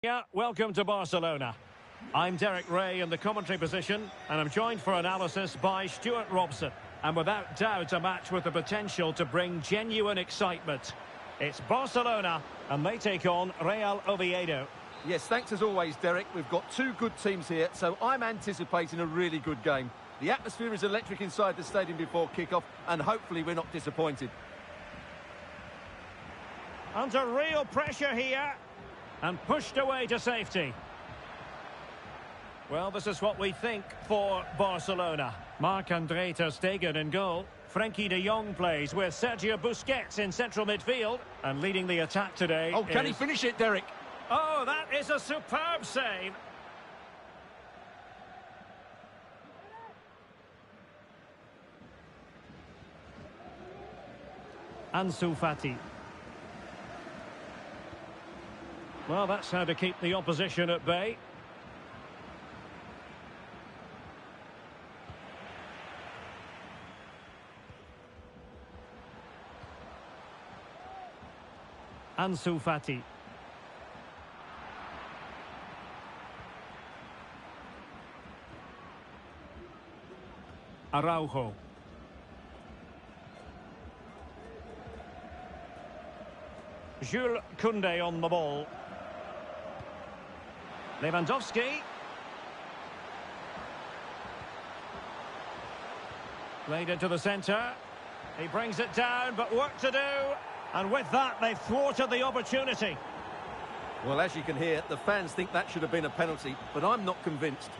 Yeah, welcome to Barcelona. I'm Derek Ray in the commentary position, and I'm joined for analysis by Stuart Robson. And without doubt, a match with the potential to bring genuine excitement. It's Barcelona, and they take on Real Oviedo. Yes, thanks as always, Derek. We've got two good teams here, so I'm anticipating a really good game. The atmosphere is electric inside the stadium before kick-off, and hopefully we're not disappointed. Under real pressure here. And pushed away to safety. Well, this is what we think for Barcelona. Marc-Andre ter Stegen in goal. Frenkie de Jong plays with Sergio Busquets in central midfield. And leading the attack today can he finish it, Derek? Oh, that is a superb save. Ansu Fati. Well, that's how to keep the opposition at bay. Ansu Fati. Araujo. Jules Koundé on the ball. Lewandowski. Played into the centre. He brings it down, but work to do. And with that, they've thwarted the opportunity. Well, as you can hear, the fans think that should have been a penalty, but I'm not convinced.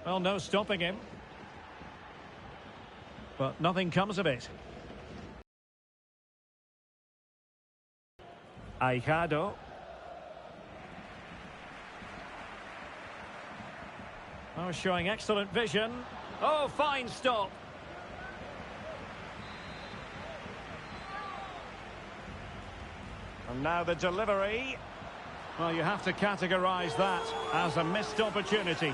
Well, no stopping him. But nothing comes of it. Aijado. Oh, showing excellent vision. Oh, fine stop. And now the delivery. Well, you have to categorise that as a missed opportunity.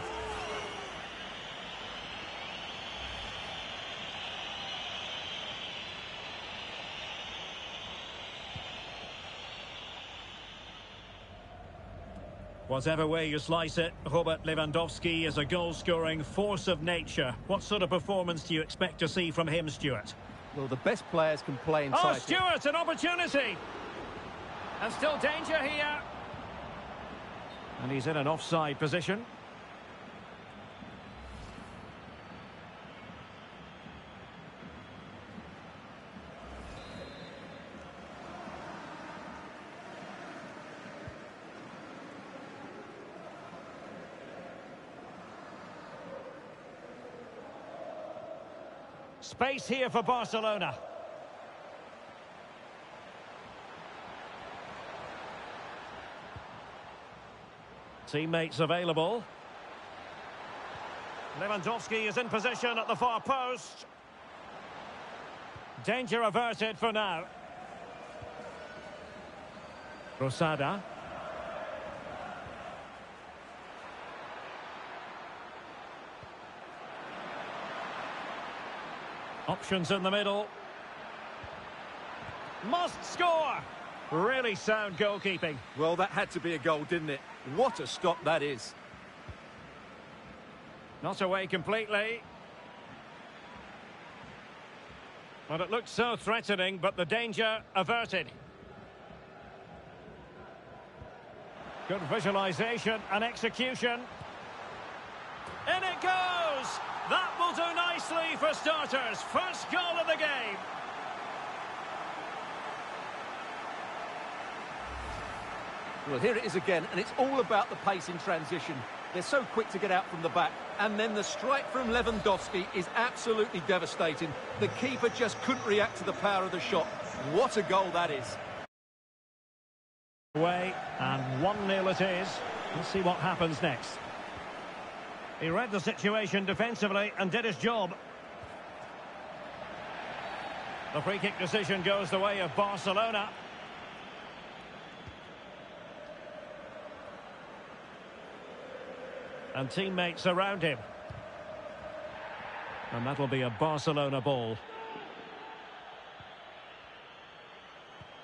Whatever way you slice it, Robert Lewandowski is a goal-scoring force of nature. What sort of performance do you expect to see from him, Stuart? Well, the best players can play inside. Oh, Stuart, an opportunity! And still danger here. And he's in an offside position. Space here for Barcelona. Teammates available. Lewandowski is in position at the far post. Danger averted for now. Rosada. Options in the middle. Must score! Really sound goalkeeping. Well, that had to be a goal, didn't it? What a stop that is. Not away completely. Well, it looked so threatening, but the danger averted. Good visualisation and execution. In it goes! That will do nicely for starters. First goal of the game. Well, here it is again, and it's all about the pace in transition. They're so quick to get out from the back, and then the strike from Lewandowski is absolutely devastating. The keeper just couldn't react to the power of the shot. What a goal that is. Away, and 1-0 it is. Let's see what happens next. He read the situation defensively and did his job. The free kick decision goes the way of Barcelona. And teammates around him. And that'll be a Barcelona ball.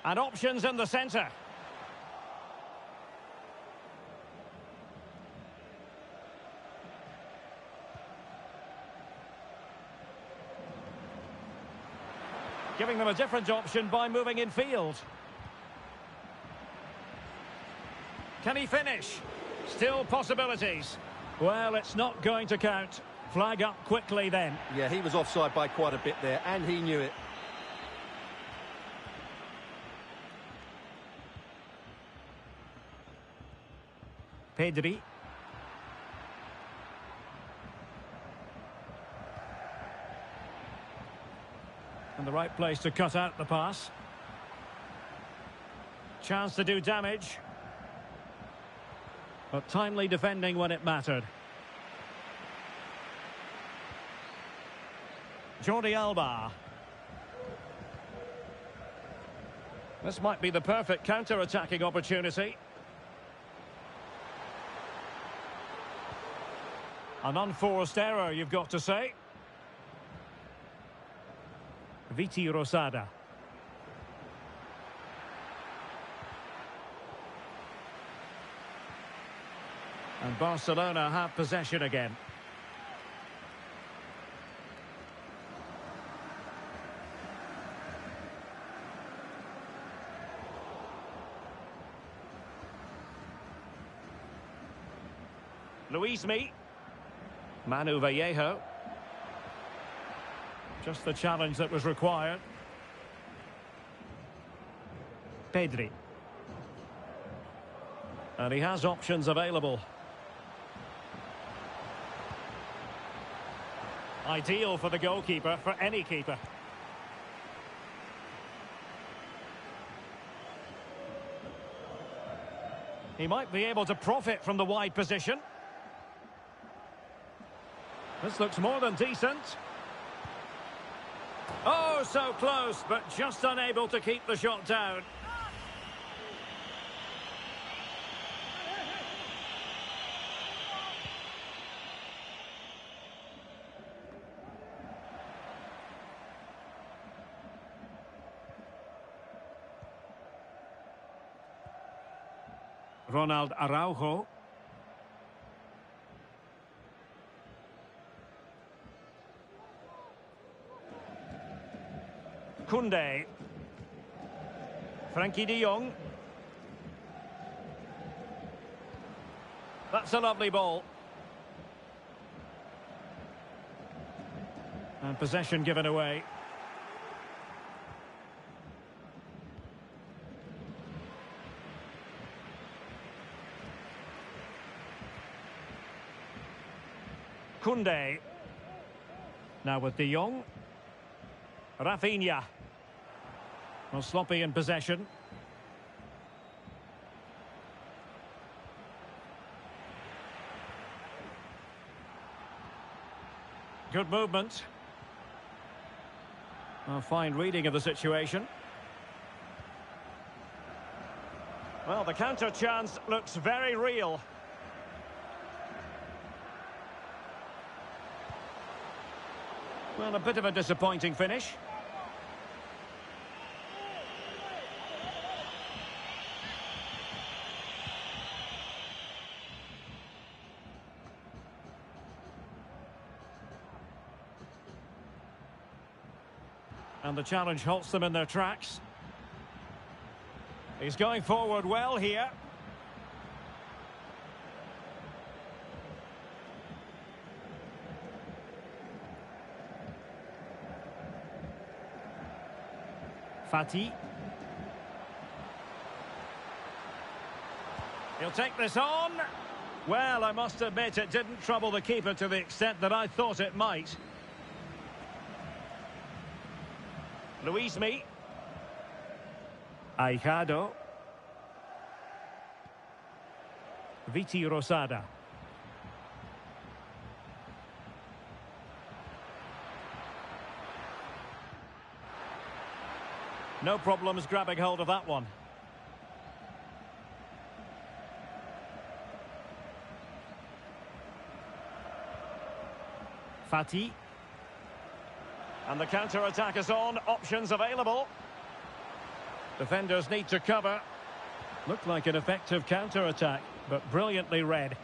And options in the centre. Giving them a different option by moving in field. Can he finish? Still possibilities. Well, it's not going to count. Flag up quickly then. Yeah, he was offside by quite a bit there, and he knew it. Pedri. And the right place to cut out the pass. Chance to do damage. But timely defending when it mattered. Jordi Alba. This might be the perfect counter-attacking opportunity. An unforced error, you've got to say. Viti Rosada. And Barcelona have possession again. Luismi. Manu Vallejo. Just the challenge that was required. Pedri. And he has options available. Ideal for the goalkeeper, for any keeper. He might be able to profit from the wide position. This looks more than decent. Oh, so close, but just unable to keep the shot down. Ronald Araujo. Koundé. Frankie de Jong. That's a lovely ball. And possession given away. Koundé. Now with de Jong. Rafinha. Well, sloppy in possession. Good movement. A fine reading of the situation. Well, the counter chance looks very real. Well, a bit of a disappointing finish. And the challenge halts them in their tracks. He's going forward well here. Fati. He'll take this on. Well, I must admit it didn't trouble the keeper to the extent that I thought it might. Luismi. Aijado. Viti Rosada. No problems grabbing hold of that one. Fati. And the counter-attack is on. Options available. Defenders need to cover. Looked like an effective counter-attack, but brilliantly read.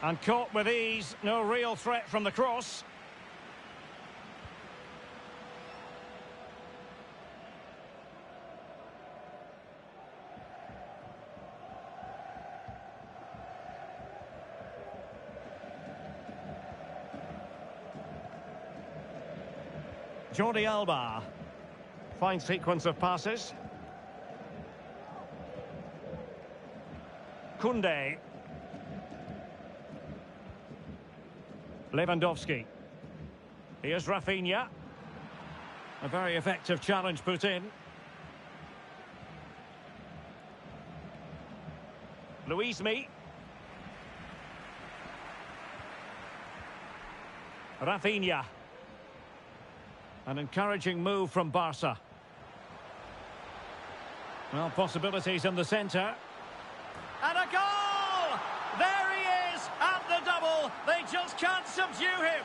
And caught with ease. No real threat from the cross. Jordi Alba. Fine sequence of passes. Koundé. Lewandowski. Here's Rafinha. A very effective challenge put in. Luismi. Rafinha. An encouraging move from Barca. Well, possibilities in the centre. And a goal! There he is at the double. They just can't subdue him.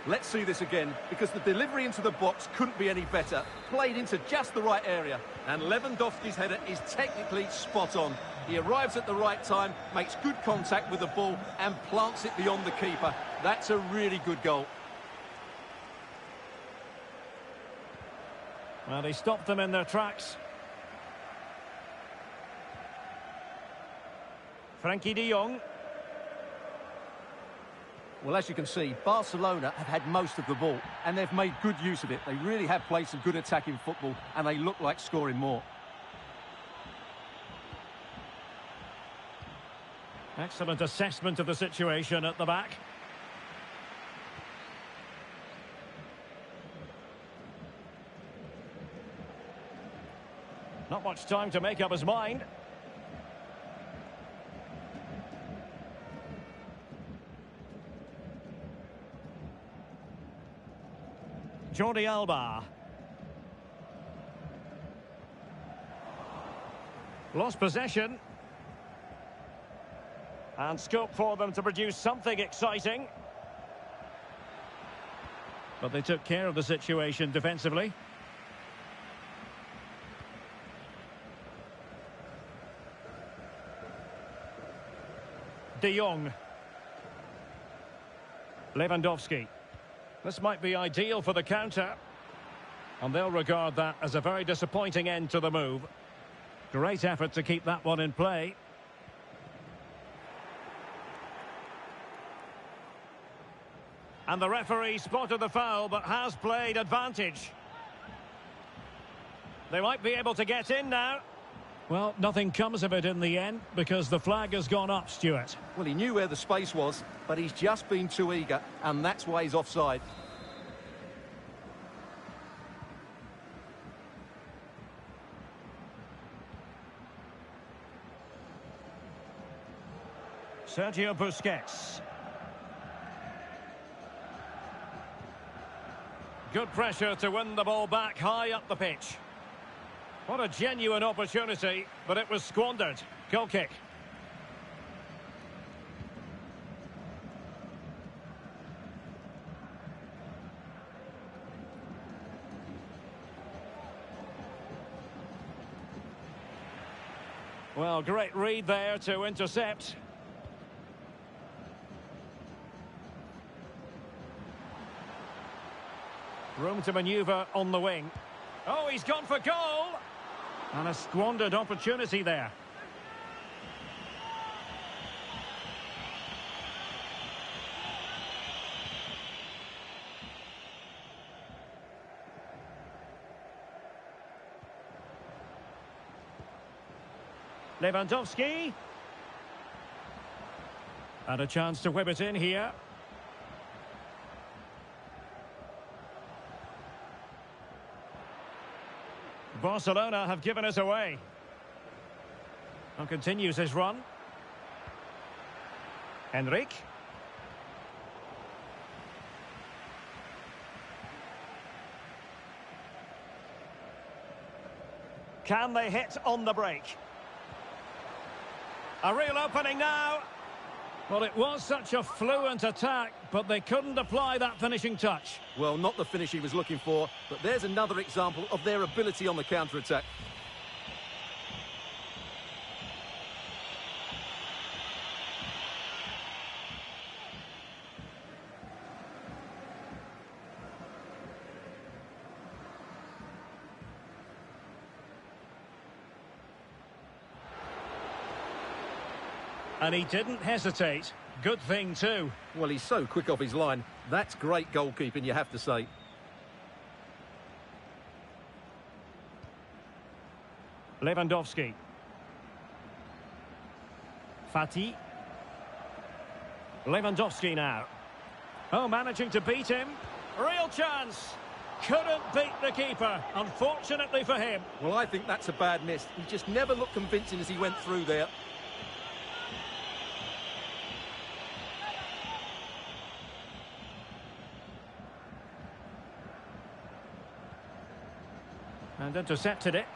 Let's see this again, because the delivery into the box couldn't be any better. Played into just the right area. And Lewandowski's header is technically spot on. He arrives at the right time, makes good contact with the ball and plants it beyond the keeper. That's a really good goal. Well, he stopped them in their tracks. Frankie de Jong. Well, as you can see, Barcelona have had most of the ball and they've made good use of it. They really have played some good attacking football and they look like scoring more. Excellent assessment of the situation at the back. Not much time to make up his mind. Jordi Alba. Lost possession. And scope for them to produce something exciting. But they took care of the situation defensively. De Jong. Lewandowski. This might be ideal for the counter. And they'll regard that as a very disappointing end to the move. Great effort to keep that one in play. And the referee spotted the foul, but has played advantage. They might be able to get in now. Well, nothing comes of it in the end because the flag has gone up, Stuart. Well, he knew where the space was, but he's just been too eager, and that's why he's offside. Sergio Busquets. Good pressure to win the ball back high up the pitch. What a genuine opportunity, but it was squandered. Goal kick. Well, great read there to intercept. Room to manoeuvre on the wing. Oh, he's gone for goal! And a squandered opportunity there. Lewandowski. And a chance to whip it in here. Barcelona have given us away. And continues his run. Enrique. Can they hit on the break? A real opening now. Well, it was such a fluent attack, but they couldn't apply that finishing touch. Well, not the finish he was looking for, but there's another example of their ability on the counter-attack. And he didn't hesitate. Good thing too. Well, he's so quick off his line. That's great goalkeeping, you have to say. Lewandowski. Fati. Lewandowski now. Oh, managing to beat him. Real chance. Couldn't beat the keeper, unfortunately for him. Well, I think that's a bad miss. He just never looked convincing as he went through there. And intercepted it.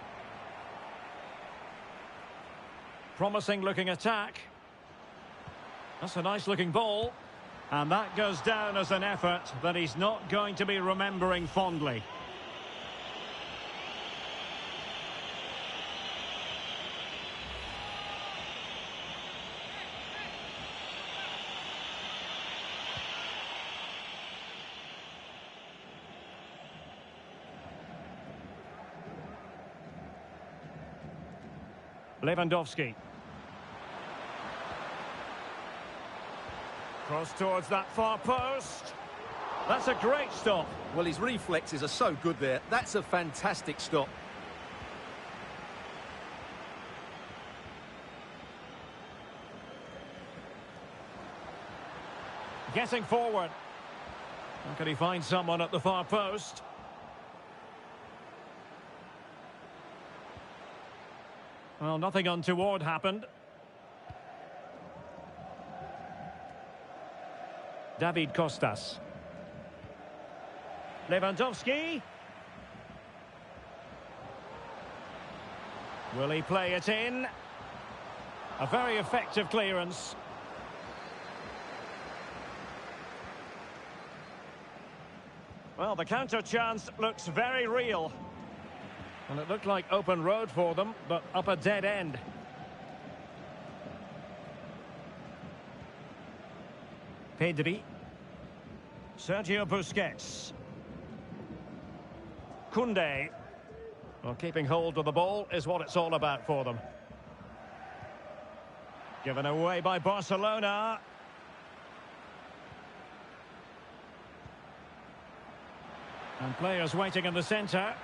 Promising looking attack. That's a nice looking ball. And that goes down as an effort that he's not going to be remembering fondly. Lewandowski. Cross towards that far post. That's a great stop. Well, his reflexes are so good there. That's a fantastic stop. Getting forward. How can he find someone at the far post? Well, nothing untoward happened. David Costas. Lewandowski. Will he play it in? A very effective clearance. Well, the counter chance looks very real. And it looked like open road for them, but up a dead end. Pedri. Sergio Busquets. Koundé. Well, keeping hold of the ball is what it's all about for them. Given away by Barcelona. And players waiting in the centre.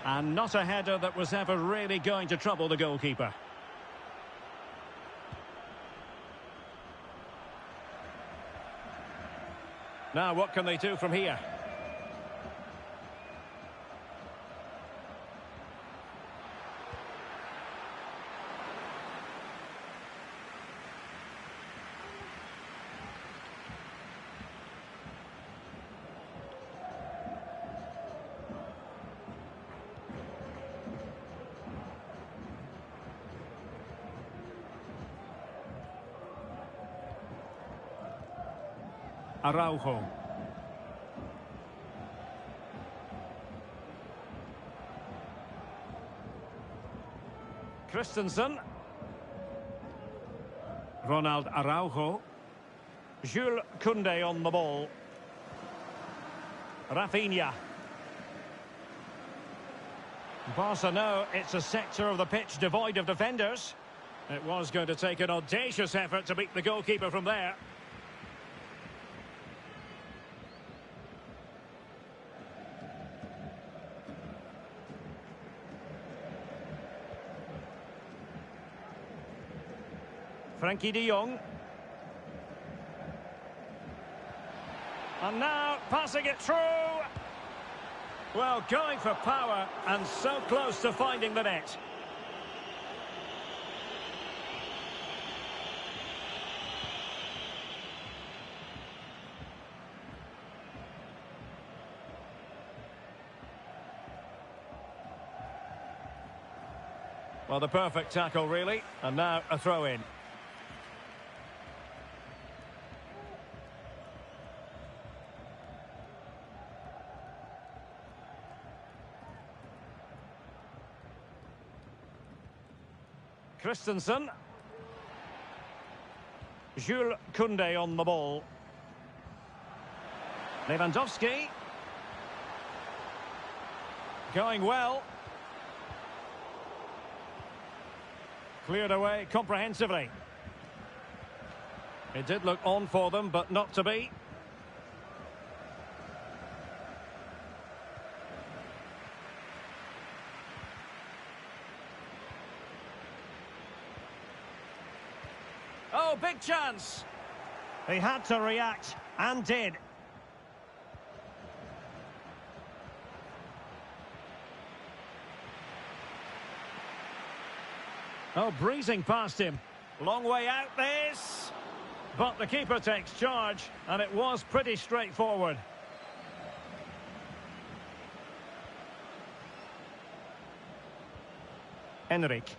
And not a header that was ever really going to trouble the goalkeeper. Now, what can they do from here? Araujo. Christensen. Ronald Araujo. Jules Koundé on the ball. Rafinha. Barca know it's a sector of the pitch devoid of defenders. It was going to take an audacious effort to beat the goalkeeper from there. Frankie de Jong. And now passing it through. Well, going for power and so close to finding the net. Well, the perfect tackle, really. And now a throw-in. Christensen. Jules Koundé on the ball. Lewandowski. Going well. Cleared away comprehensively. It did look on for them, but not to be. Oh, big chance. He had to react, and did. Oh, breezing past him. Long way out this. But the keeper takes charge, and it was pretty straightforward. Enrique.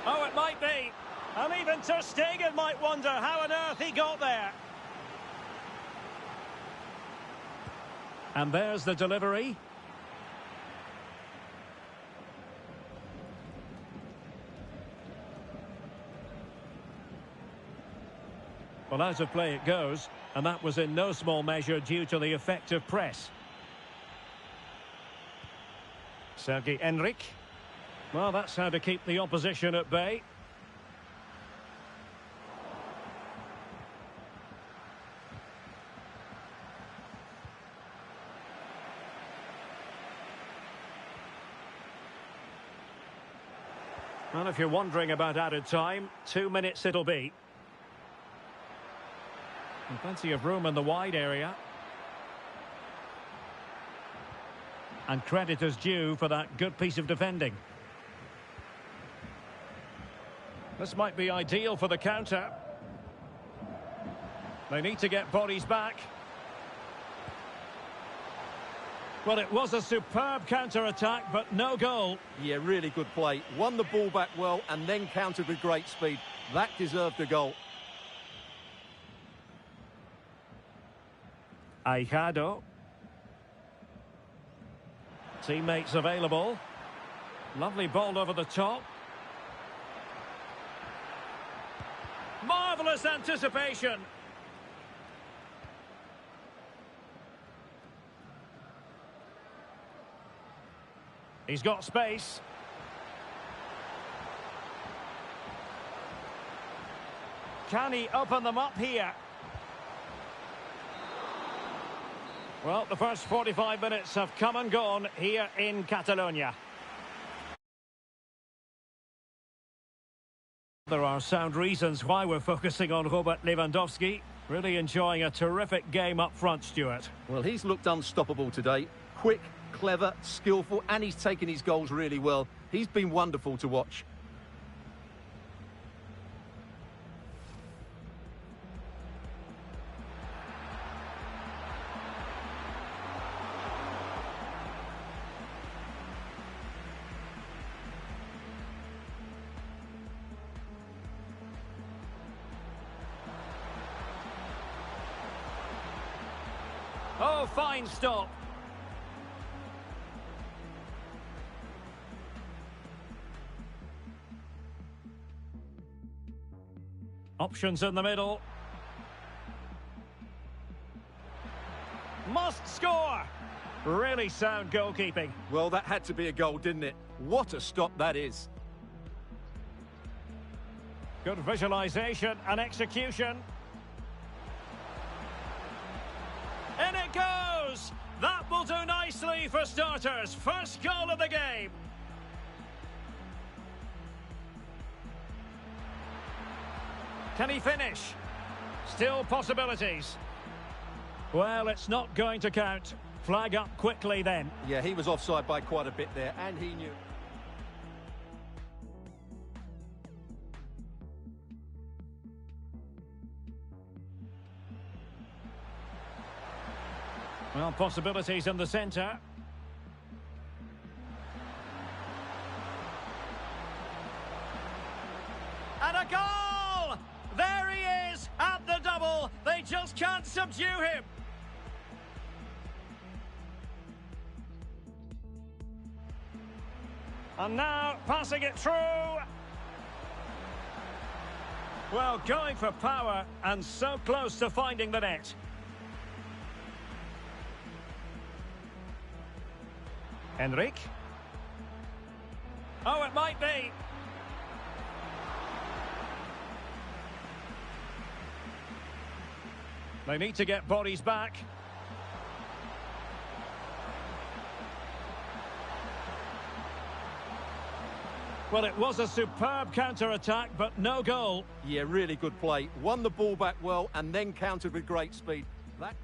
Oh, it might be. And even Ter Stegen might wonder how on earth he got there. And there's the delivery. Well, out of play it goes, and that was in no small measure due to the effective press. Sergi Enrique. Well, that's how to keep the opposition at bay. Well, if you're wondering about added time, 2 minutes it'll be. And plenty of room in the wide area. And credit is due for that good piece of defending. This might be ideal for the counter. They need to get bodies back. Well, it was a superb counter-attack, but no goal. Yeah, really good play. Won the ball back well and then countered with great speed. That deserved a goal. Aijado. Teammates available. Lovely ball over the top. Marvellous anticipation. He's got space. Can he open them up here? Well, the first 45 minutes have come and gone here in Catalonia. There are sound reasons why we're focusing on Robert Lewandowski. Really enjoying a terrific game up front, Stuart. Well, he's looked unstoppable today. Quick, clever, skillful, and he's taken his goals really well. He's been wonderful to watch. Oh, fine stop. Options in the middle. Must score! Really sound goalkeeping. Well, that had to be a goal, didn't it? What a stop that is. Good visualisation and execution. In it goes! That will do nicely for starters. First goal of the game. Can he finish? Still possibilities. Well, it's not going to count. Flag up quickly then. Yeah, he was offside by quite a bit there, and he knew. Well, possibilities in the centre. And a goal! There he is at the double. They just can't subdue him. And now passing it through. Well, going for power and so close to finding the net. Enrique. Oh, it might be. They need to get bodies back. Well, it was a superb counter-attack, but no goal. Yeah, really good play. Won the ball back well and then countered with great speed. That...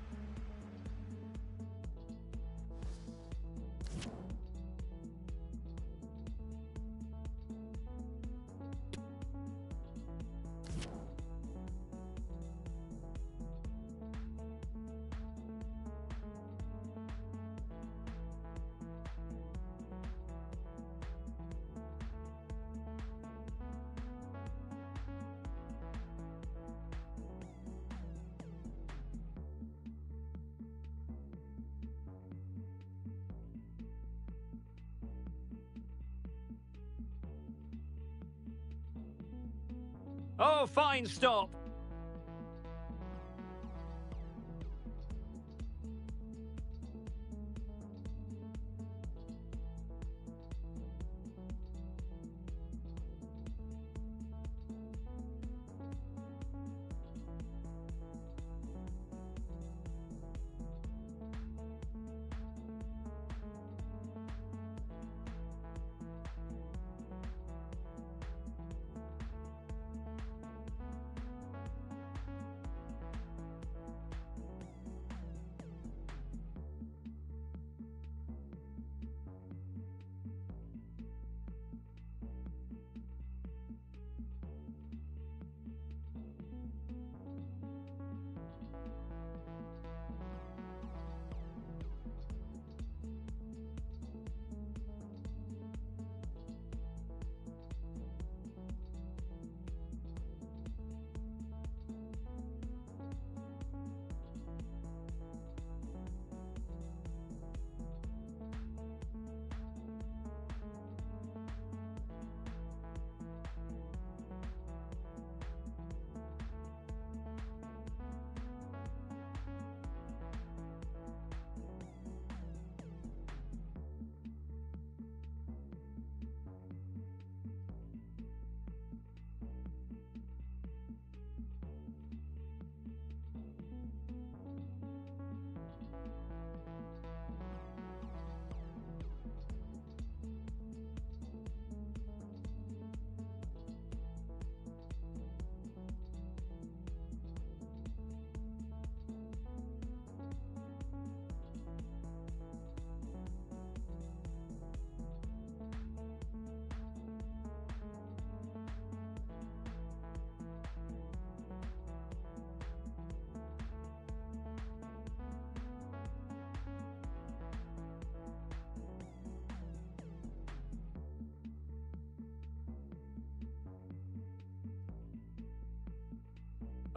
Oh, fine stop.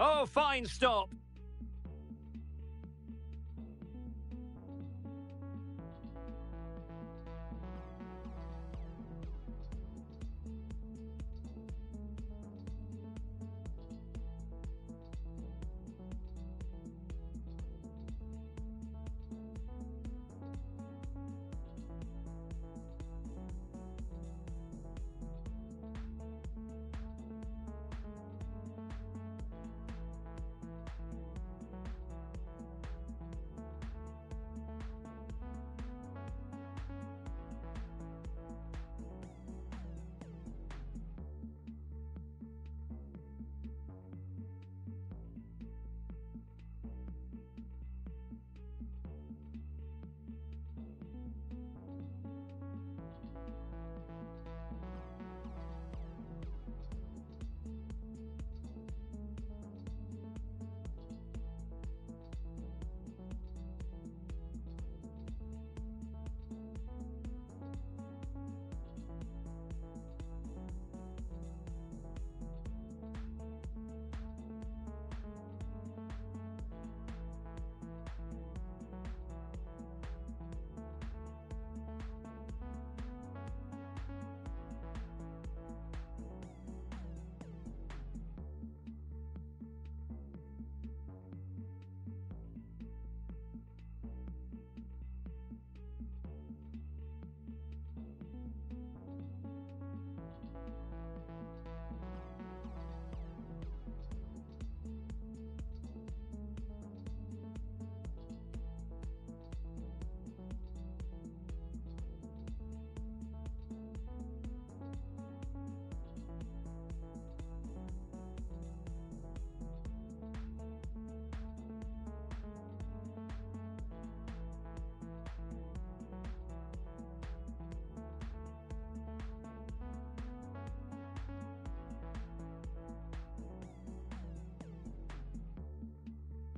Oh, fine stop.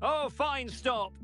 Oh, fine stop.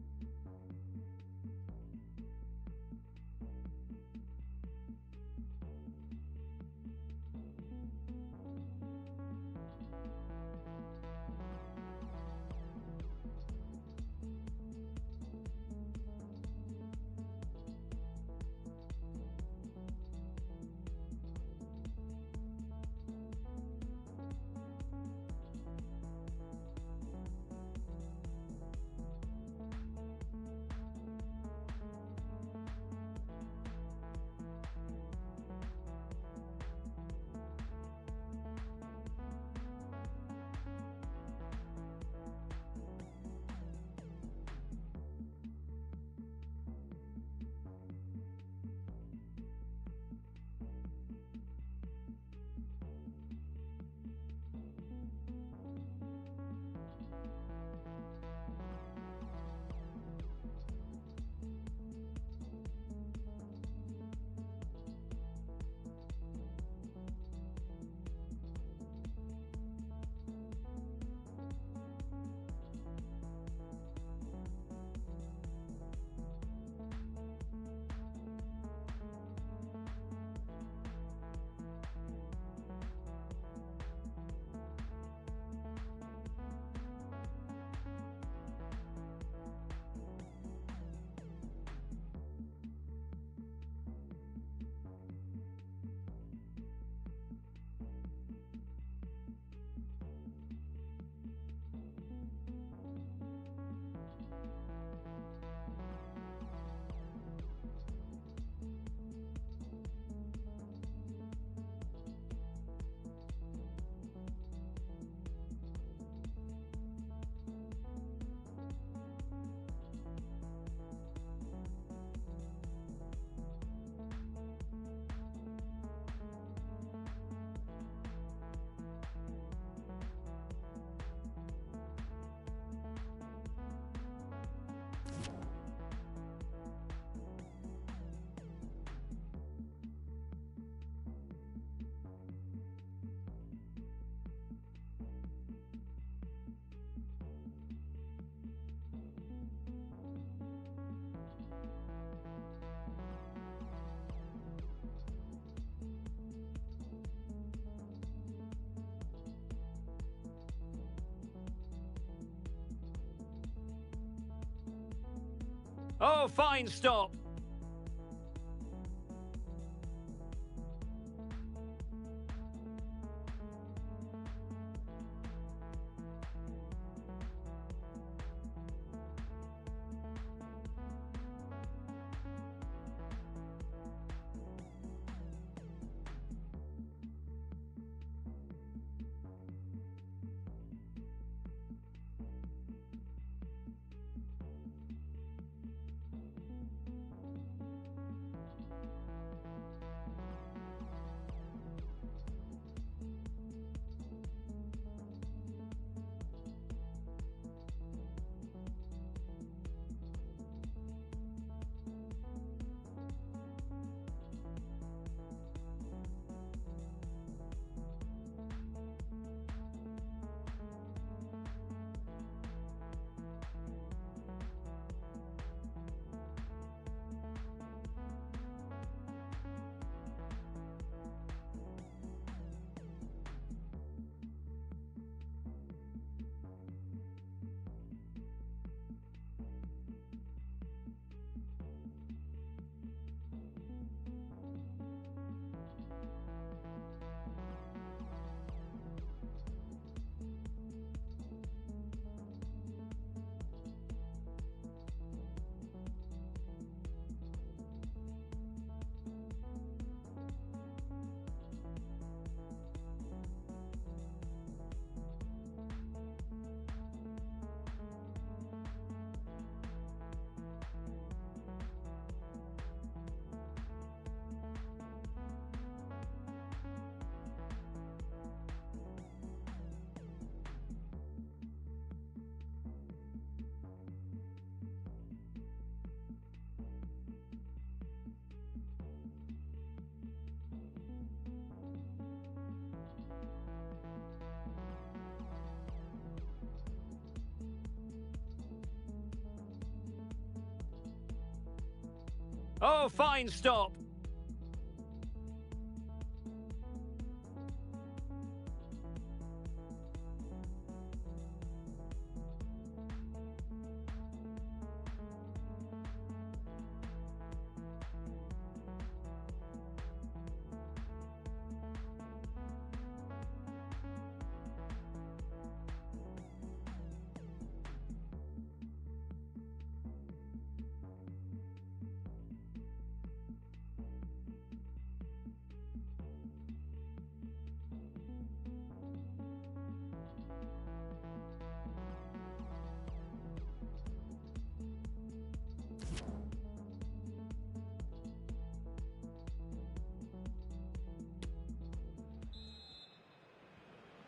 Oh, fine stop. Oh, fine stop.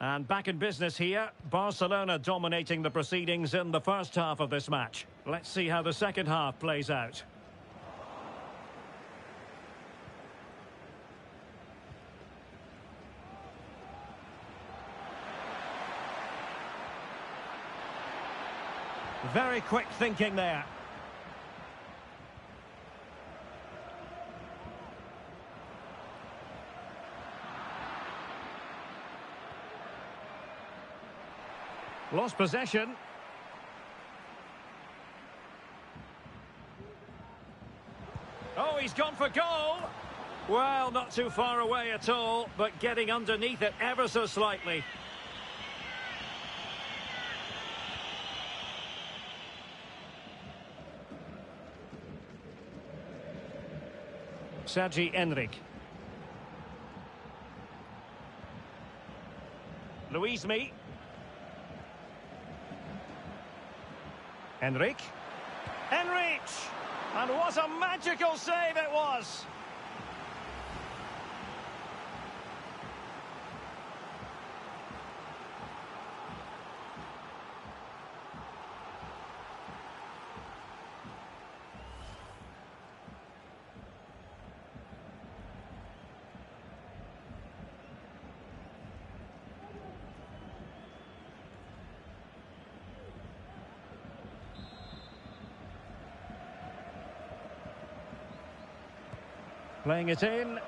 And back in business here, Barcelona dominating the proceedings in the first half of this match. Let's see how the second half plays out. Very quick thinking there. Lost possession. Oh, he's gone for goal. Well, not too far away at all, but getting underneath it ever so slightly. Sergi Enrique. Luis Me. Enrique. Enrique! And what a magical save it was! Playing it in.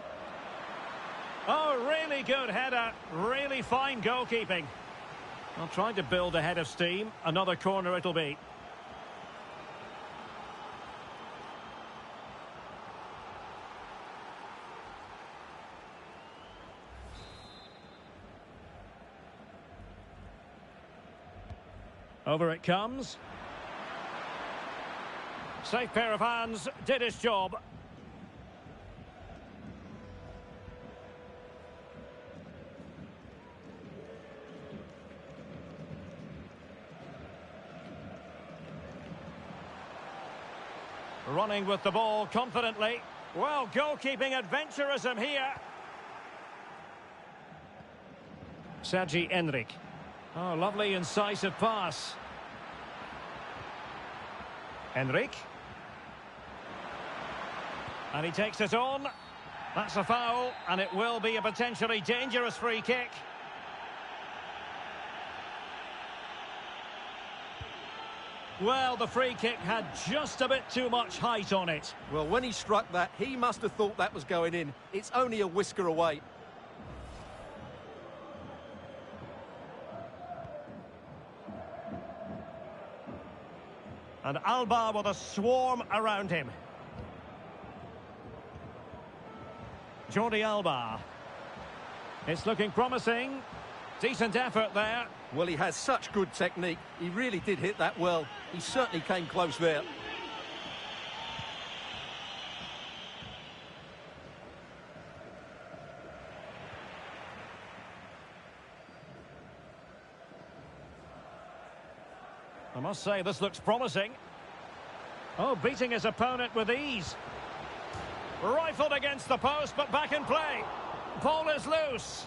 Oh, really good header. Really fine goalkeeping. Well, trying to build a head of steam. Another corner it'll be. Over it comes. Safe pair of hands, did his job. Running with the ball confidently. Well, goalkeeping adventurism here. Sergi Enric. Oh, lovely incisive pass. Enric. And he takes it on. That's a foul, and it will be a potentially dangerous free kick. Well, the free kick had just a bit too much height on it. Well, when he struck that, he must have thought that was going in. It's only a whisker away. And Alba with a swarm around him. Jordi Alba. It's looking promising. Decent effort there. Well, he has such good technique. He really did hit that well. He certainly came close there. I must say, this looks promising. Oh, beating his opponent with ease. Rifled against the post, but back in play. Ball is loose.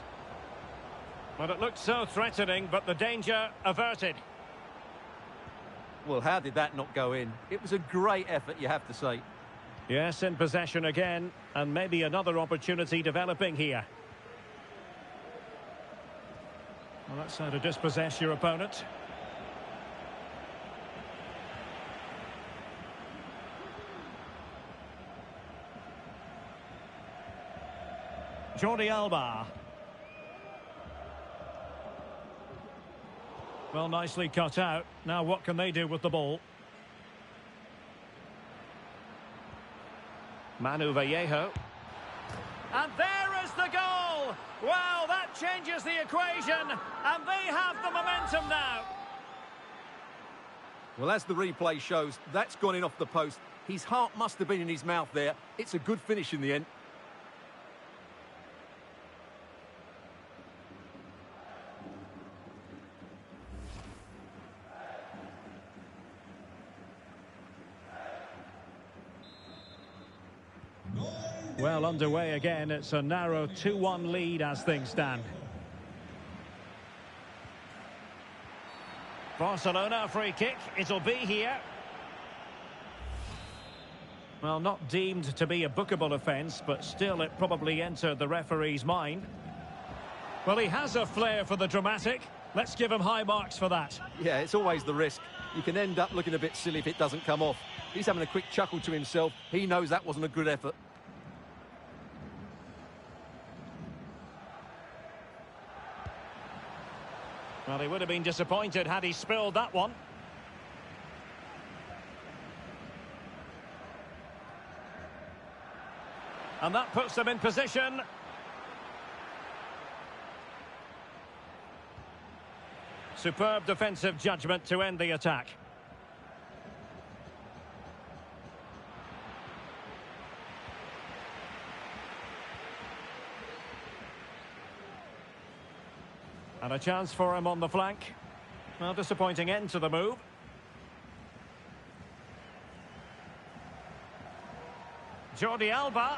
Well, it looked so threatening, but the danger averted. Well, how did that not go in? It was a great effort, you have to say. Yes, in possession again, and maybe another opportunity developing here. Well, that's how to dispossess your opponent. Jordi Alba. Well, nicely cut out. Now what can they do with the ball? Manu Vallejo. And there is the goal! Well, that changes the equation, and they have the momentum now. Well, as the replay shows, that's gone in off the post. His heart must have been in his mouth there. It's a good finish in the end. Well, underway again. It's a narrow 2-1 lead as things stand. Barcelona free kick. It'll be here. Well, not deemed to be a bookable offence, but still it probably entered the referee's mind. Well, he has a flair for the dramatic. Let's give him high marks for that. Yeah, it's always the risk. You can end up looking a bit silly if it doesn't come off. He's having a quick chuckle to himself. He knows that wasn't a good effort. Well, he would have been disappointed had he spilled that one. And that puts them in position. Superb defensive judgment to end the attack. And a chance for him on the flank. Well, disappointing end to the move. Jordi Alba.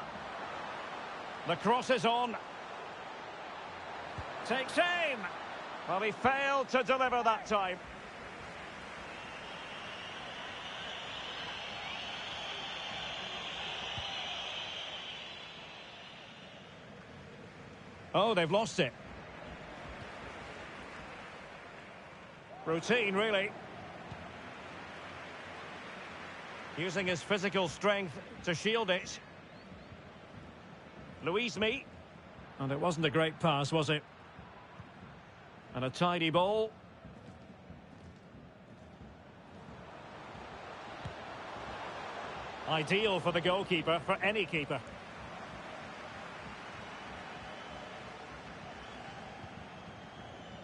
The cross is on. Takes aim. Well, he failed to deliver that time. Oh, they've lost it. Routine, really. Using his physical strength to shield it. Luismi. And it wasn't a great pass, was it? And a tidy ball. Ideal for the goalkeeper, for any keeper.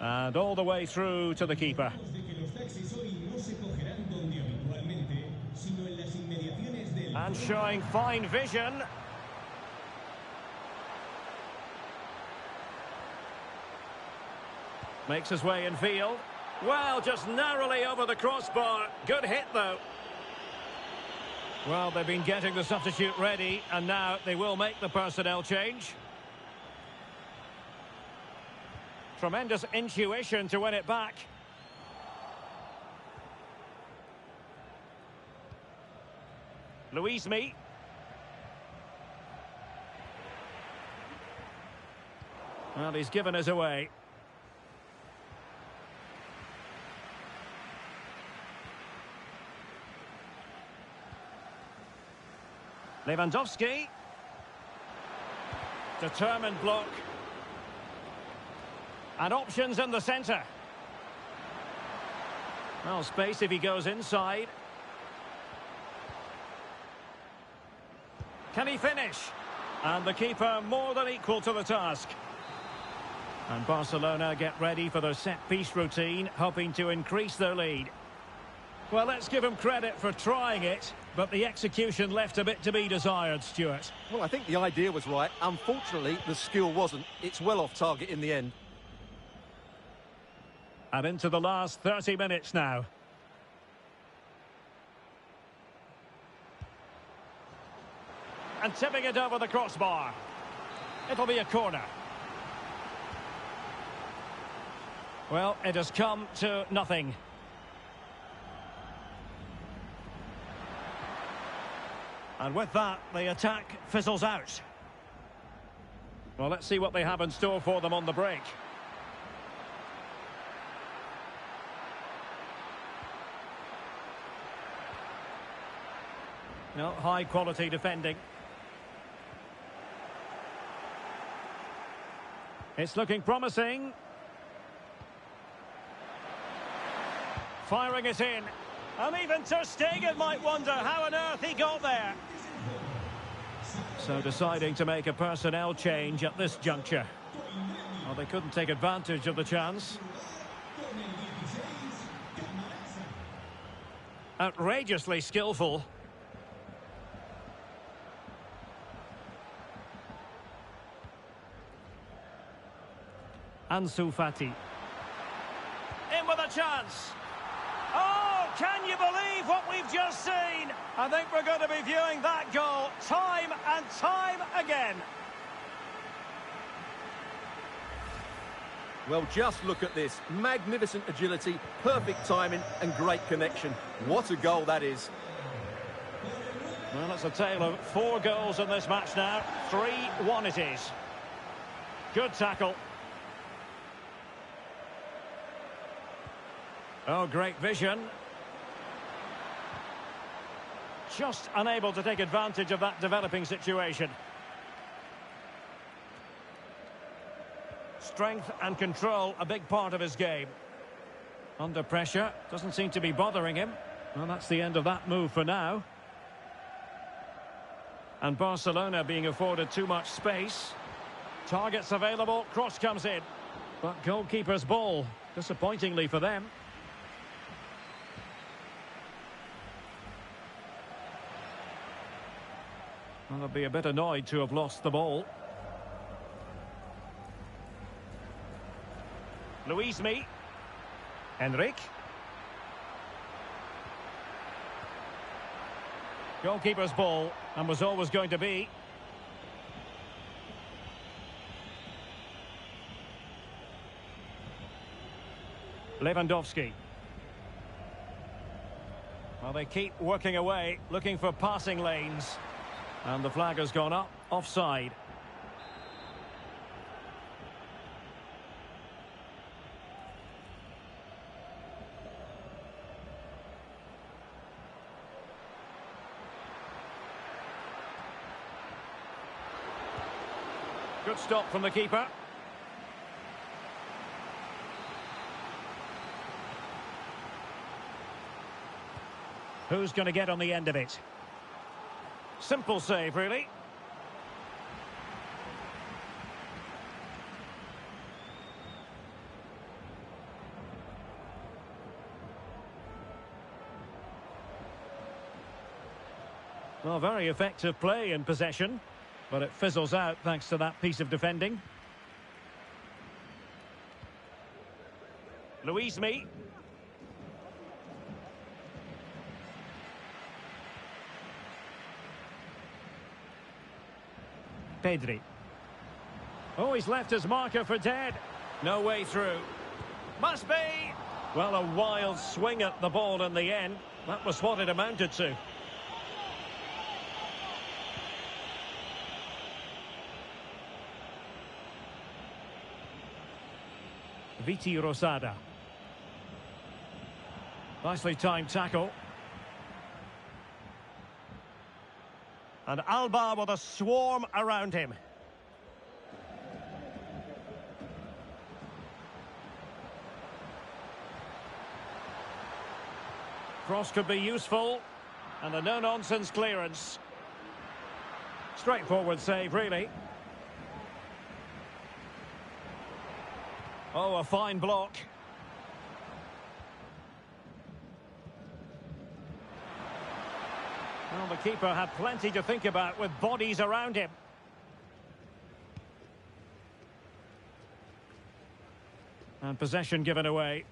And all the way through to the keeper. And showing fine vision. Makes his way in field. Well, just narrowly over the crossbar. Good hit, though. Well, they've been getting the substitute ready, and now they will make the personnel change. Tremendous intuition to win it back. Luis Mee. Well, he's given us away. Lewandowski. Determined block. And options in the centre. Well, space if he goes inside. Can he finish? And the keeper more than equal to the task. And Barcelona get ready for their set-piece routine, hoping to increase their lead. Well, let's give him credit for trying it, but the execution left a bit to be desired, Stuart. Well, I think the idea was right. Unfortunately, the skill wasn't. It's well off target in the end. And into the last 30 minutes now. And tipping it over the crossbar. It'll be a corner. Well, it has come to nothing. And with that, the attack fizzles out. Well, let's see what they have in store for them on the break. No, high quality defending. It's looking promising. Firing it in. And even Ter Stegen might wonder how on earth he got there. So deciding to make a personnel change at this juncture. Well, they couldn't take advantage of the chance. Outrageously skillful. Ansu Fati. In with a chance. Oh, can you believe what we've just seen? I think we're going to be viewing that goal time and time again. Well, just look at this. Magnificent agility, perfect timing and great connection. What a goal that is. Well, it's a tale of 4 goals in this match now. 3-1 it is. Good tackle. Oh, great vision. Just unable to take advantage of that developing situation. Strength and control, a big part of his game. Under pressure, doesn't seem to be bothering him. Well, that's the end of that move for now. And Barcelona being afforded too much space. Targets available, cross comes in. But goalkeeper's ball, disappointingly for them. Well, they'll be a bit annoyed to have lost the ball. Luis Mee. Enrique. Goalkeeper's ball, and was always going to be. Lewandowski. Well, they keep working away, looking for passing lanes. And the flag has gone up, offside. Good stop from the keeper. Who's going to get on the end of it? Simple save, really. Well, very effective play in possession, but it fizzles out thanks to that piece of defending. Louise Me. Pedri. Oh, he's left his marker for dead. No way through. Must be! Well, a wild swing at the ball in the end. That was what it amounted to. Viti Rosada. Nicely timed tackle. And Alba with a swarm around him. Cross could be useful. And a no-nonsense clearance. Straightforward save, really. Oh, a fine block. Well, the keeper had plenty to think about with bodies around him. And possession given away.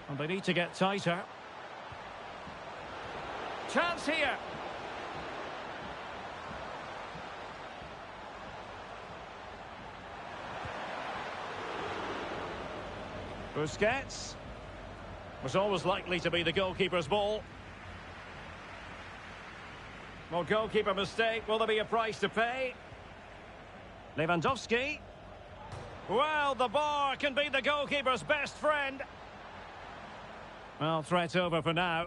And they need to get tighter. Chance here. Busquets. Was always likely to be the goalkeeper's ball. Well, goalkeeper mistake. Will there be a price to pay? Lewandowski. Well, the bar can be the goalkeeper's best friend. Well, threat over for now.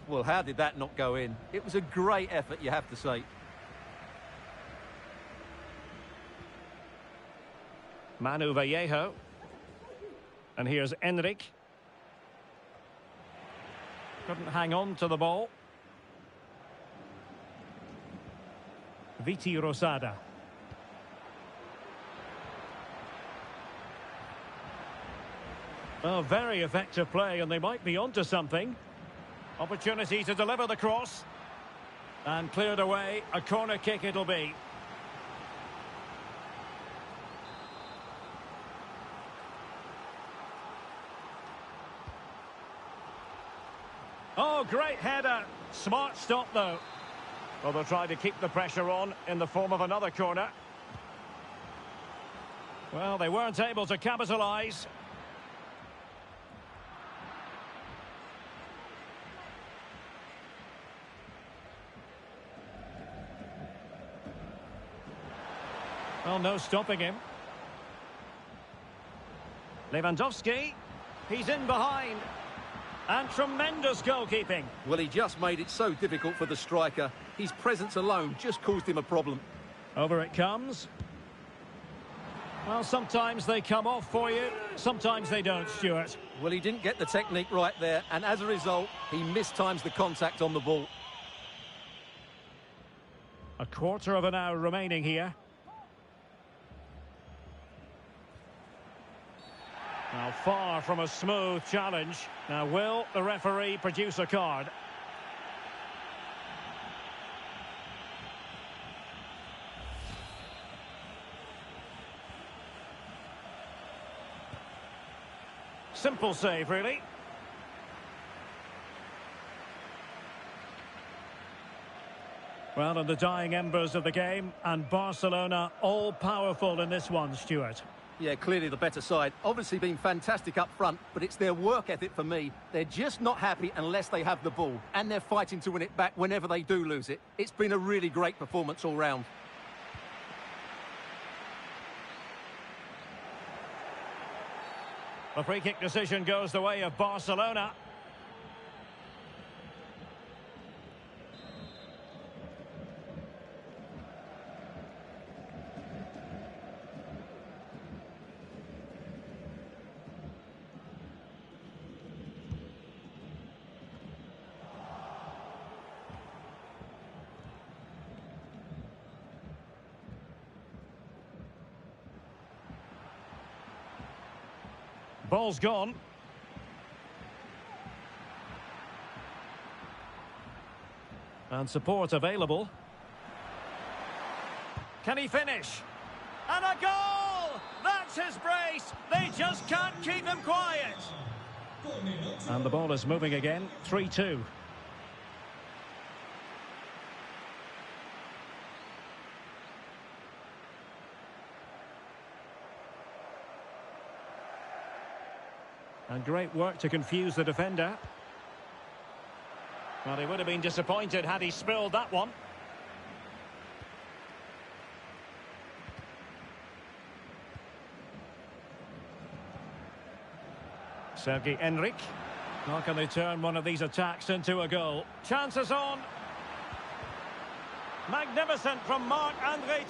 Well, how did that not go in? It was a great effort, you have to say. Manu Vallejo. And here's Enric. Couldn't hang on to the ball. Viti Rosada. Well, very effective play, and they might be onto something. Opportunity to deliver the cross. And cleared away. A corner kick it'll be. Oh, great header. Smart stop, though. Well, they'll try to keep the pressure on in the form of another corner. Well, they weren't able to capitalise. Well, no stopping him. Lewandowski. He's in behind. And tremendous goalkeeping. Well, he just made it so difficult for the striker. His presence alone just caused him a problem. Over it comes. Well, sometimes they come off for you. Sometimes they don't, Stuart. Well, he didn't get the technique right there. And as a result, he mistimes the contact on the ball. A quarter of an hour remaining here. Now, far from a smooth challenge. Now, will the referee produce a card? Simple save, really. Well, in the dying embers of the game, and Barcelona all-powerful in this one, Stuart. Yeah, clearly the better side. Obviously been fantastic up front, but it's their work ethic for me. They're just not happy unless they have the ball, and they're fighting to win it back whenever they do lose it. It's been a really great performance all round. The free kick decision goes the way of Barcelona. Ball's gone. And support available. Can he finish? And a goal! That's his brace! They just can't keep him quiet! And the ball is moving again, 3-2. And great work to confuse the defender. Well, he would have been disappointed had he spilled that one. Sergi Enric. How can they turn one of these attacks into a goal? Chances on. Magnificent from Marc-Andre.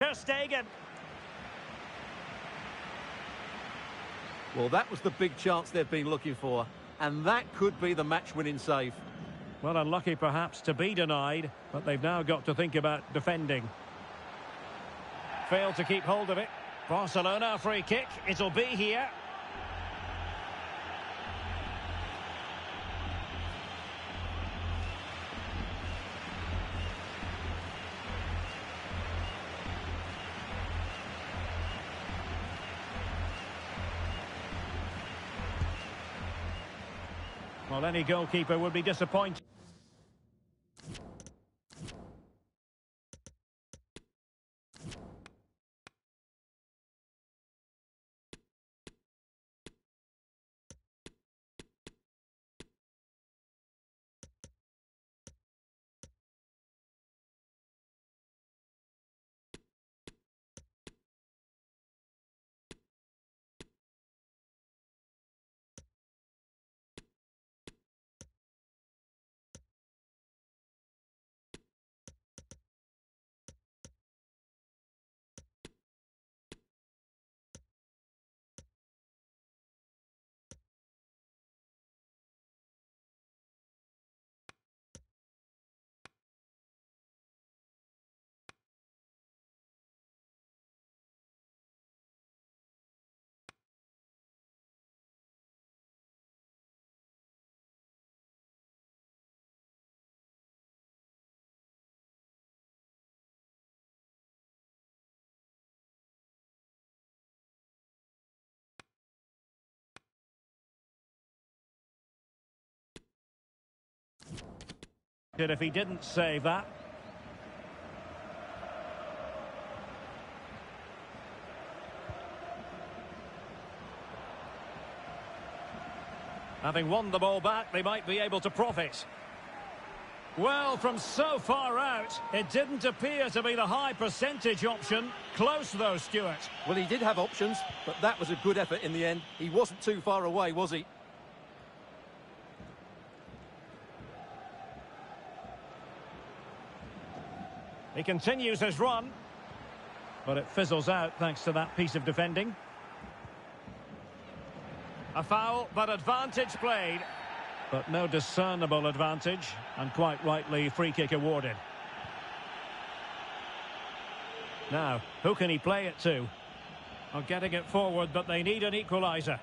Ter Stegen. Well, that was the big chance they've been looking for, and that could be the match-winning save. Well, unlucky perhaps to be denied, but they've now got to think about defending. Failed to keep hold of it. Barcelona, a free kick. It'll be here. Well, any goalkeeper would be disappointed. If he didn't save that. Having won the ball back, they might be able to profit. Well, from so far out, it didn't appear to be the high percentage option. Close though, Stuart. Well, he did have options, but that was a good effort in the end. He wasn't too far away, was he? He continues his run, but it fizzles out thanks to that piece of defending. A foul, but advantage played. But no discernible advantage, and quite rightly free kick awarded. Now, who can he play it to? Well, getting it forward, but they need an equaliser.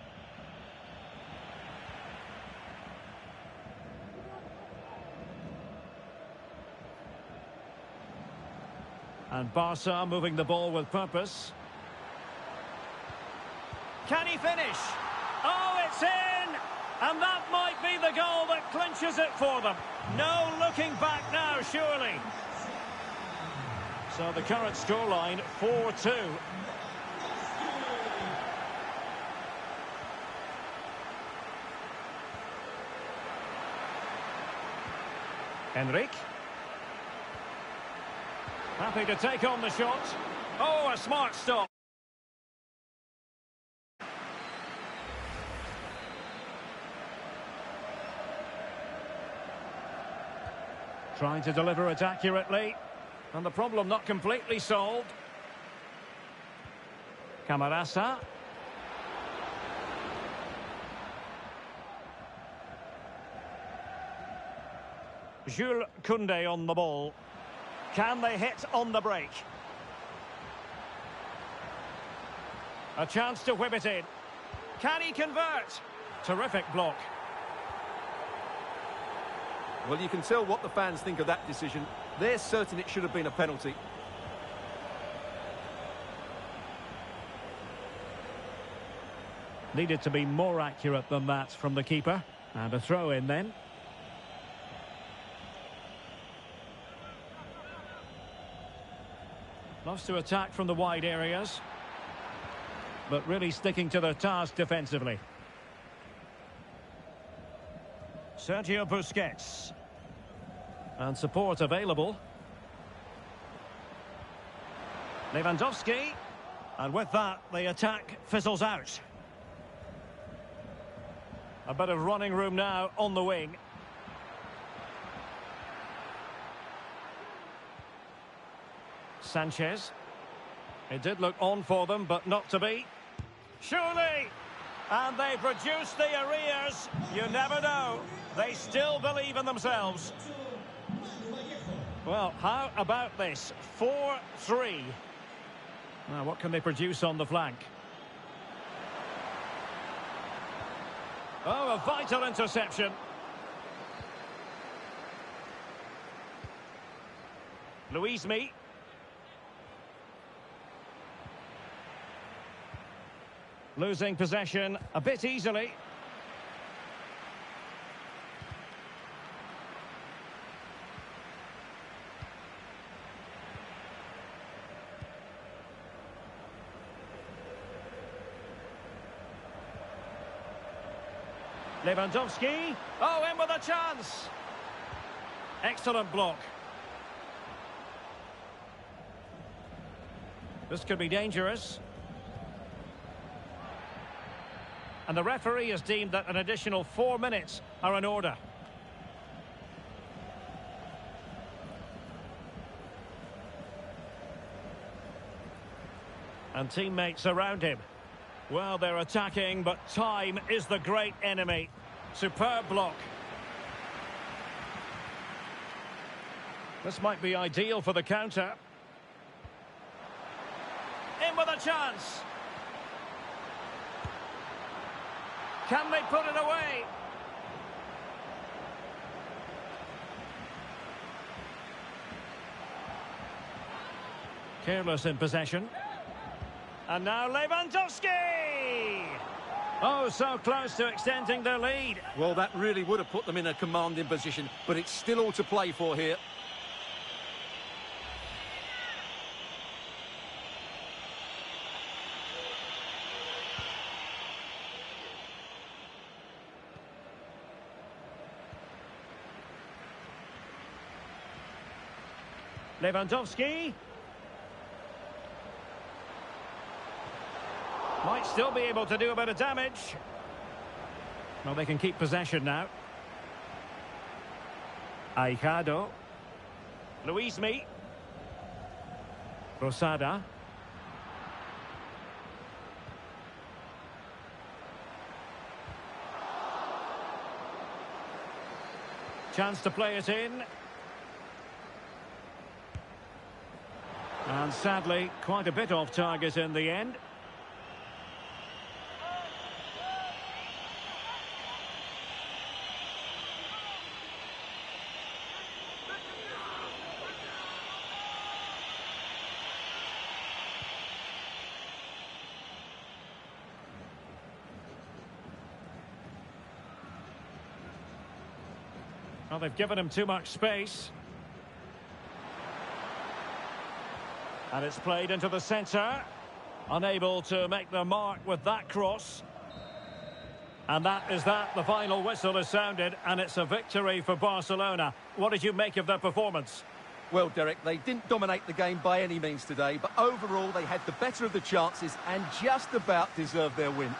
And Barca moving the ball with purpose. Can he finish? Oh, it's in! And that might be the goal that clinches it for them. No looking back now, surely. So the current scoreline, 4-2. Enrique. Happy to take on the shot. Oh, a smart stop. Trying to deliver it accurately. And the problem not completely solved. Camarasa. Jules Koundé on the ball. Can they hit on the break? A chance to whip it in. Can he convert? Terrific block. Well, you can tell what the fans think of that decision. They're certain it should have been a penalty. Needed to be more accurate than that from the keeper. And a throw in then. Loves to attack from the wide areas. But really sticking to their task defensively. Sergio Busquets. And support available. Lewandowski. And with that, the attack fizzles out. A bit of running room now on the wing. Sanchez. It did look on for them, but not to be. Surely! And they produce the arrears. You never know. They still believe in themselves. Well, how about this? 4-3. Now, what can they produce on the flank? Oh, a vital interception. Luismi. Losing possession a bit easily. Lewandowski. Oh, in with a chance. Excellent block. This could be dangerous. And the referee has deemed that an additional 4 minutes are in order. And teammates around him. Well, they're attacking, but time is the great enemy. Superb block. This might be ideal for the counter. In with a chance. Can they put it away? Careless in possession. And now Lewandowski! Oh, so close to extending their lead. Well, that really would have put them in a commanding position, but it's still all to play for here. Lewandowski. Might still be able to do a bit of damage. Well, they can keep possession now. Aijado. Luismi. Rosada. Chance to play it in. And sadly, quite a bit off target in the end. Well, they've given him too much space. And it's played into the centre. Unable to make the mark with that cross. And that is that. The final whistle is sounded, and it's a victory for Barcelona. What did you make of their performance? Well, Derek, they didn't dominate the game by any means today, but overall they had the better of the chances and just about deserved their win.